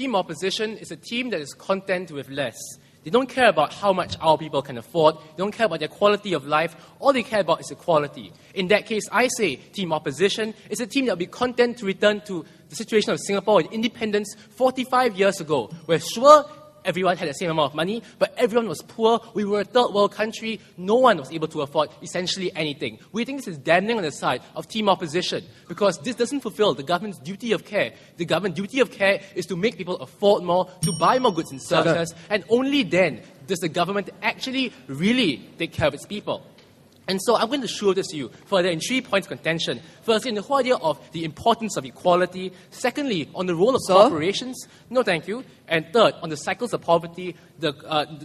team opposition is a team that is content with less. They don't care about how much our people can afford. They don't care about their quality of life. All they care about is equality. In that case, I say team opposition is a team that will be content to return to the situation of Singapore with independence 45 years ago, where sure, everyone had the same amount of money, but everyone was poor. We were a third world country. No one was able to afford essentially anything. We think this is damning on the side of team opposition because this doesn't fulfill the government's duty of care. The government's duty of care is to make people afford more, to buy more goods and services, and only then does the government actually really take care of its people. And so I'm going to show this to you further in 3 points contention. Firstly, in the whole idea of the importance of equality. Secondly, on the role of corporations. No, thank you. And third, on the cycles of poverty the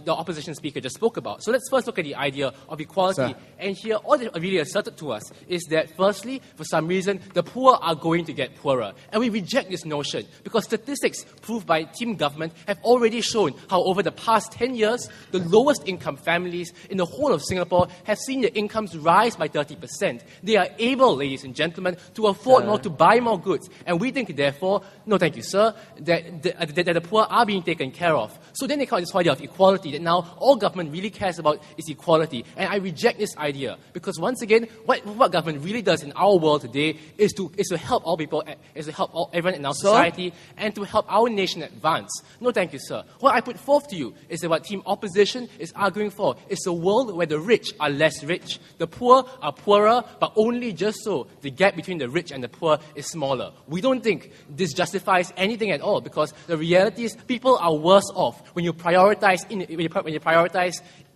opposition speaker just spoke about. So let's first look at the idea of equality. Sir. And here, all they really asserted to us is that, firstly, for some reason, the poor are going to get poorer. And we reject this notion because statistics proved by team government have already shown how over the past 10 years, the lowest income families in the whole of Singapore have seen their incomes rise by 30%. They are able, ladies and gentlemen, to afford more, to buy more goods. And we think, therefore, no thank you, sir, that the poor are being taken care of. So then they call this idea of equality, that now all government really cares about is equality. And I reject this idea because, once again, what government really does in our world today is to help all people, is to help everyone in our society, and to help our nation advance. No thank you, sir. What I put forth to you is that what team opposition is arguing for is a world where the rich are less rich, the poor are poorer, but only just so the gap between the rich and the poor is smaller. We don't think this justifies anything at all because the reality is people are worse off when you prioritize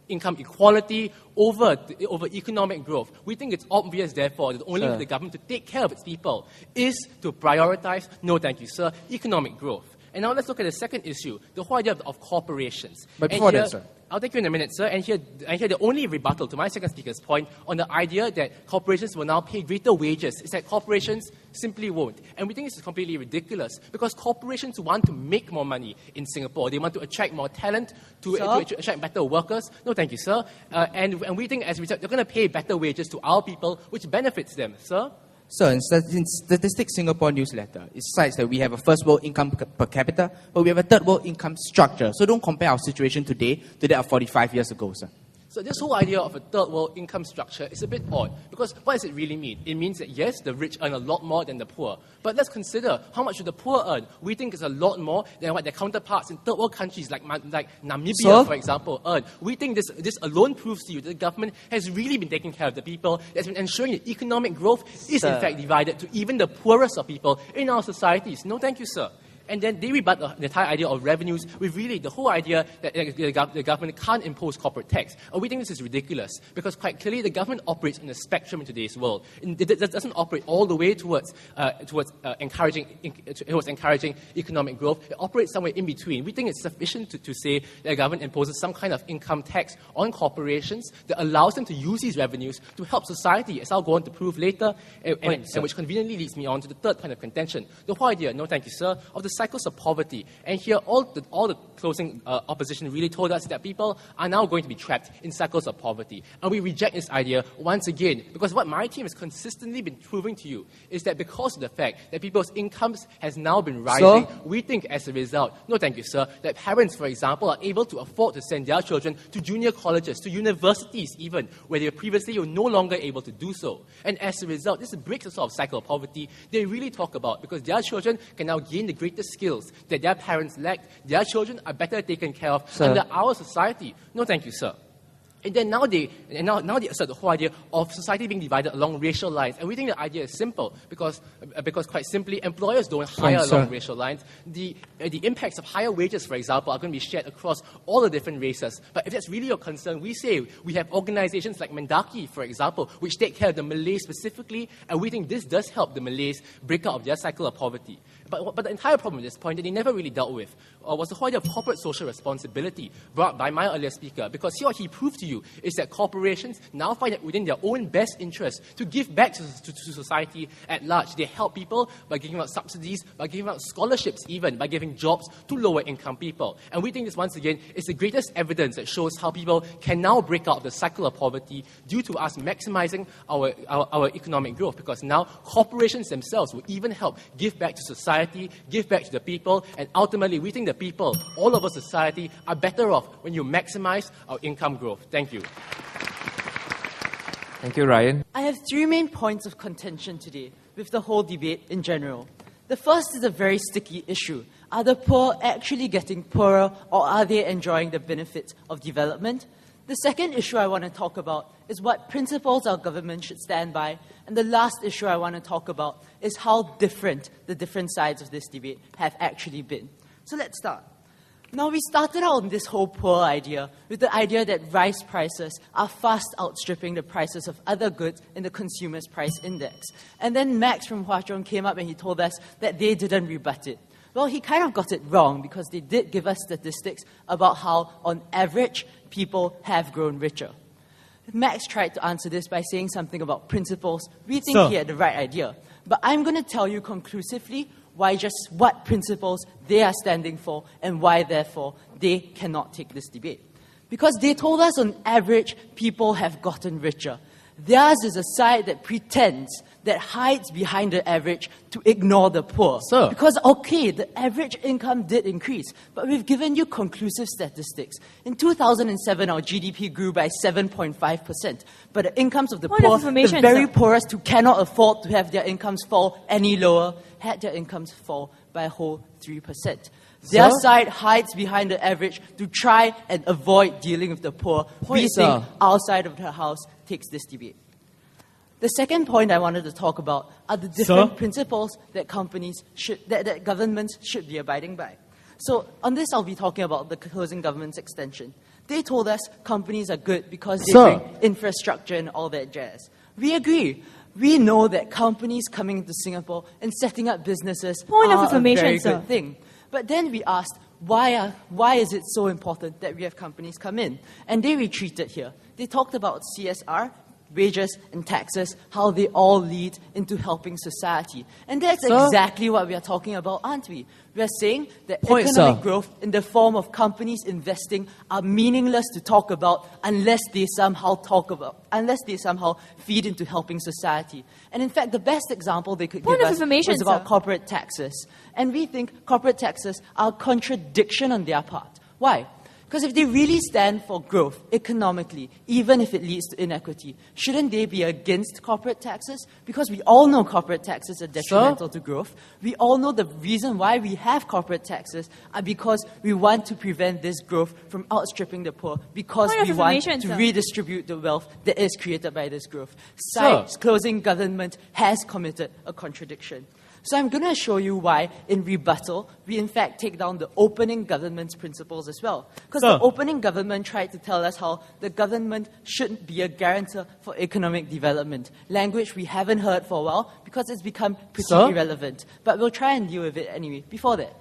income equality over economic growth. We think it's obvious, therefore, that the only way for the government to take care of its people is to prioritize, no thank you, sir, economic growth. And now let's look at the second issue, the whole idea of corporations. But before that, sir. I'll take you in a minute, sir. And here the only rebuttal to my second speaker's point on the idea that corporations will now pay greater wages is that corporations simply won't. And we think this is completely ridiculous because corporations want to make more money in Singapore. They want to attract more talent, to attract better workers. No, thank you, sir. And we think as a result, they're going to pay better wages to our people, which benefits them, sir. So in Statistics Singapore newsletter, it cites that we have a first world income per capita, but we have a third world income structure. So don't compare our situation today to that of 45 years ago, sir. So this whole idea of a third world income structure is a bit odd because what does it really mean? It means that yes, the rich earn a lot more than the poor. But let's consider how much do the poor earn. We think it's a lot more than what their counterparts in third world countries like Namibia, for example, earn. We think this alone proves to you that the government has really been taking care of the people, that's been ensuring that economic growth is in fact divided to even the poorest of people in our societies. No, thank you, sir. And then they rebut the entire idea of revenues with really the whole idea that the government can't impose corporate tax. And we think this is ridiculous because quite clearly the government operates in a spectrum in today's world. It doesn't operate all the way towards encouraging economic growth. It operates somewhere in between. We think it's sufficient to say that the government imposes some kind of income tax on corporations that allows them to use these revenues to help society, as I'll go on to prove later, and which conveniently leads me on to the third kind of contention. The whole idea, no thank you, sir, of the cycles of poverty. And here, all the closing opposition really told us that people are now going to be trapped in cycles of poverty. And we reject this idea once again, because what my team has consistently been proving to you is that because of the fact that people's incomes has now been rising, we think as a result, no thank you, sir, that parents, for example, are able to afford to send their children to junior colleges, to universities even, where they previously were no longer able to do so. And as a result, this breaks the sort of cycle of poverty they really talk about, because their children can now gain the greatest skills that their parents lacked. Their children are better taken care of under our society. No, thank you, sir. And then now they assert the whole idea of society being divided along racial lines. And we think the idea is simple because quite simply, employers don't hire along racial lines. The impacts of higher wages, for example, are going to be shared across all the different races. But if that's really your concern, we say we have organizations like Mendaki, for example, which take care of the Malays specifically, and we think this does help the Malays break out of their cycle of poverty. But the entire problem at this point that they never really dealt with was the whole idea of corporate social responsibility brought by my earlier speaker. Because here what he proved to you is that corporations now find it within their own best interest to give back to society at large. They help people by giving out subsidies, by giving out scholarships even, by giving jobs to lower income people. And we think this, once again, is the greatest evidence that shows how people can now break out of the cycle of poverty due to us maximizing our economic growth. Because now corporations themselves will even help give back to society society, give back to the people, and ultimately we think the people, all over society, are better off when you maximize our income growth. Thank you. Thank you, Ryan. I have three main points of contention today with the whole debate in general. The first is a very sticky issue. Are the poor actually getting poorer, or are they enjoying the benefits of development? The second issue I want to talk about is what principles our government should stand by. And the last issue I want to talk about is how different the different sides of this debate have actually been. So let's start. Now, we started out on this whole poor idea with the idea that rice prices are fast outstripping the prices of other goods in the consumer's price index. And then Max from Hwa Chong came up and he told us that they didn't rebut it. Well, he kind of got it wrong because they did give us statistics about how, on average, people have grown richer. Max tried to answer this by saying something about principles. We think he had the right idea. But I'm going to tell you conclusively what principles they are standing for and why, therefore, they cannot take this debate. Because they told us on average, people have gotten richer. Theirs is a side that pretends, that hides behind the average to ignore the poor. Sir. Because, okay, the average income did increase, but we've given you conclusive statistics. In 2007, our GDP grew by 7.5%, but the incomes of the poor, the very poorest who cannot afford to have their incomes fall any lower, had their incomes fall by a whole 3%. Their side hides behind the average to try and avoid dealing with the poor. We think our side of the house takes this debate. The second point I wanted to talk about are the different principles that that governments should be abiding by. So on this, I'll be talking about the closing government's extension. They told us companies are good because they bring infrastructure and all that jazz. We agree. We know that companies coming into Singapore and setting up businesses are a very good thing. But then we asked, why is it so important that we have companies come in? And they retreated here. They talked about CSR, wages and taxes, how they all lead into helping society. And that's exactly what we are talking about, aren't we? We are saying that economic growth in the form of companies investing are meaningless to talk about unless they somehow feed into helping society. And in fact, the best example they could give us was about corporate taxes. And we think corporate taxes are a contradiction on their part. Why? Because if they really stand for growth economically, even if it leads to inequity, shouldn't they be against corporate taxes? Because we all know corporate taxes are detrimental to growth. We all know the reason why we have corporate taxes are because we want to prevent this growth from outstripping the poor, because we want to redistribute the wealth that is created by this growth. Sides closing government has committed a contradiction. So I'm going to show you why, in rebuttal, we in fact take down the opening government's principles as well. Because the opening government tried to tell us how the government shouldn't be a guarantor for economic development. Language we haven't heard for a while because it's become pretty irrelevant. But we'll try and deal with it anyway. Before that.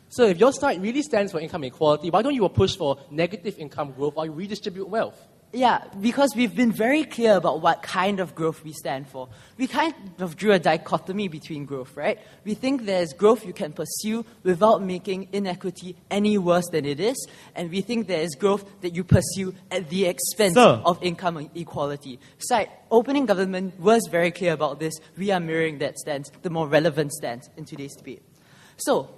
So if your side really stands for income equality, why don't you push for negative income growth or redistribute wealth? Yeah, because we've been very clear about what kind of growth we stand for. We kind of drew a dichotomy between growth, right? We think there's growth you can pursue without making inequity any worse than it is, and we think there is growth that you pursue at the expense of income equality. Opening government was very clear about this. We are mirroring that stance, the more relevant stance in today's debate. So,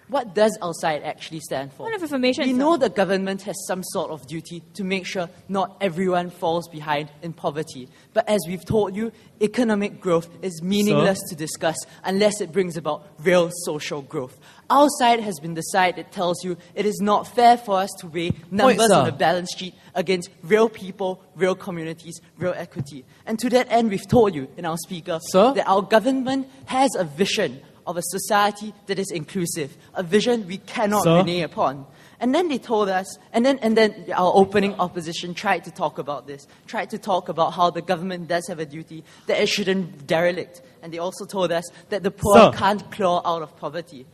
what does our side actually stand for? We know the government has some sort of duty to make sure not everyone falls behind in poverty. But as we've told you, economic growth is meaningless to discuss unless it brings about real social growth. Our side has been the side that tells you it is not fair for us to weigh numbers on the balance sheet against real people, real communities, real equity. And to that end, we've told you in our speaker that our government has a vision of a society that is inclusive, a vision we cannot renege upon. And then they told us, and then our opening opposition tried to talk about this, tried to talk about how the government does have a duty, that it shouldn't derelict. And they also told us that the poor can't claw out of poverty.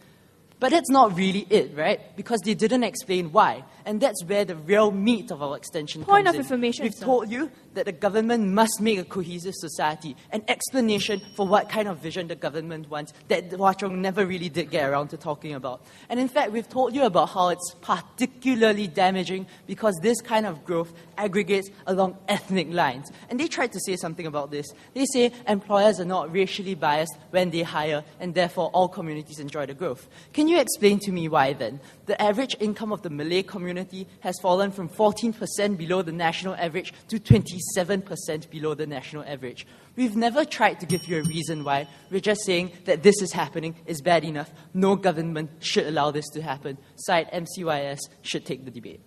But that's not really it, right? Because they didn't explain why. And that's where the real meat of our extension comes in. Point of information, We've sir. told you that the government must make a cohesive society. An explanation for what kind of vision the government wants that Hwa Chong never really did get around to talking about. And in fact, we've told you about how it's particularly damaging because this kind of growth aggregates along ethnic lines. And they tried to say something about this. They say employers are not racially biased when they hire, and therefore all communities enjoy the growth. Can you explain to me why then? The average income of the Malay community has fallen from 14% below the national average to 27% below the national average. We've never tried to give you a reason why. We're just saying that this is happening, is bad enough. No government should allow this to happen. Side MCYS should take the debate.